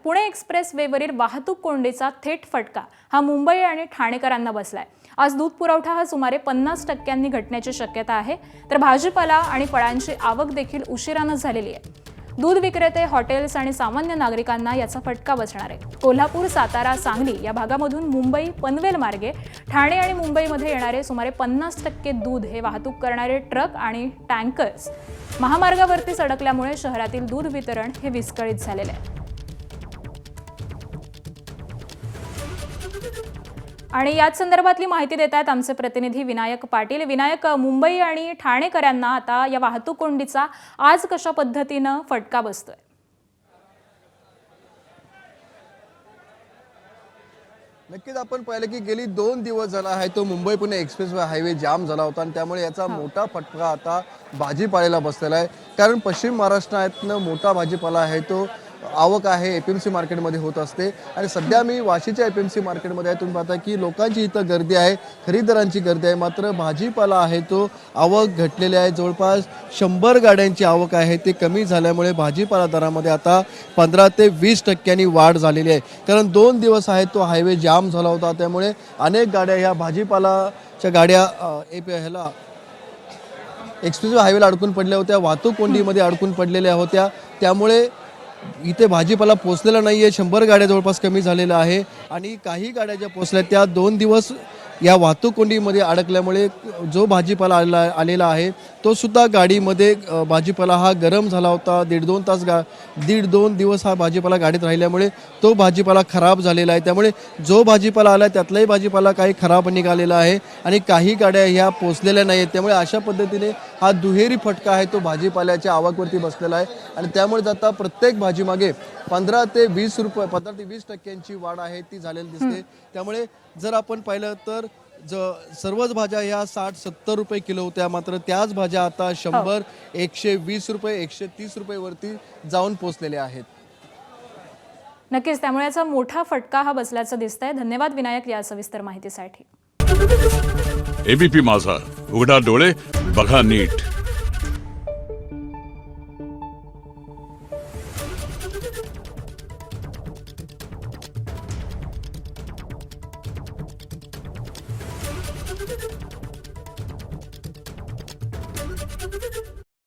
Pune express वेवरील वाहतूक कोंडीचा थेट फटका हा मुंबई आणि ठाणेकरांना बसलाय। आज दूध पुरवठा हा सुमारे 50% घटण्याची शक्यता आहे, तर भाजीपाला आणि फळांची आवक देखील उशिराने झालेली आहे। दूध विक्रेते, हॉटेल्स आणि सामान्य नागरिकांना याचा फटका बसणार आहे। कोल्हापूर, सातारा, सांगली या भागामधून मुंबई पनवेल मार्गे ठाणे आणि मुंबईमध्ये येणारे सुमारे 50% दूध हे वाहतूक करणारे ट्रक आणि टँकर्स महामार्गावरती अडकल्यामुळे शहरातील दूध वितरण हे विस्कळीत झालेले आहे। आणि याच संदर्भातली माहिती देत आहेत आमचे प्रतिनिधी विनायक पाटील। विनायक, मुंबई आणि ठाणेकरांना आता या वाहतूक कोंडीचा आज कशा पद्धतीने फटका बसतोय? नक्कीच आपण पाहिलं की गेली 2 दिवस झाला आहे तो मुंबई पुणे एक्सप्रेस हायवे जाम झाला होता आणि त्यामुळे याचा मोठा फटका आता भाजीपाल्याला बसलेला आहे। कारण पश्चिम महाराष्ट्रातनं मोठा भाजीपाला आहे तो आवक आहे एपीएमसी मार्केटमध्ये होत असते आणि सध्या मी वाशीच्या एपीएमसी मार्केटमध्ये आहे। तुम्ही पाहता की लोकांची इथं गर्दी आहे, खरेदीदारांची गर्दी आहे, मात्र भाजीपाला आहे तो आवक घटलेली आहे। जवळपास 100 गाड्यांची आवक आहे ते कमी झाल्यामुळे भाजीपाला दरामध्ये आता 15 ते 20% वाढ झालेली आहे। कारण 2 दिवस आहे तो हायवे जाम झाला होता, त्यामुळे अनेक गाड्या ह्या भाजीपालाच्या गाड्या ह्याला एक्सप्रेस हायवेला अडकून पडल्या होत्या, वाहतूक कोंडीमध्ये अडकून पडलेल्या होत्या। त्यामुळे इथे भाजीपाला पोचलेला नाहीये। 100 गाड्या जवळपास कमी झालेल्या आहे आणि काही गाड्या ज्या पोचल्या त्या 2 दिवस या वाहतूक कोंडीमध्ये अडकल्यामुळे जो भाजीपाला आलेला आहे तो सुद्धा गाडीमध्ये भाजीपाला हा गरम झाला होता। 1.5-2 दिवस हा भाजीपाला गाडीत राहिल्यामुळे तो भाजीपाला खराब झालेला आहे। त्यामुळे जो भाजीपाला आला त्यातलाही भाजीपाला काही खराब निघालेला आहे आणि काही गाड्या ह्या पोचलेल्या नाहीत। त्यामुळे अशा पद्धतीने हा दुहेरी फटका आहे तो भाजीपाल्याच्या आवकवरती बसलेला आहे आणि त्यामुळे आता प्रत्येक भाजीमागे 15 ते 20% वाढ आहे ती झालेली दिसते। त्यामुळे जर आपण पाहिलं तर सर्वच भाज्या ह्या 60-70 रुपये किलो होत्या, मात्र त्याच भाज्या आता 100, 120 रुपये, 130 रुपये वरती जाऊन पोहोचलेल्या आहेत। नक्कीच, त्यामुळे याचा मोठा फटका हा बसल्याचं दिसतंय। धन्यवाद विनायक या सविस्तर माहितीसाठी। एबीपी माझा, उघडा डोळे बघा नीट।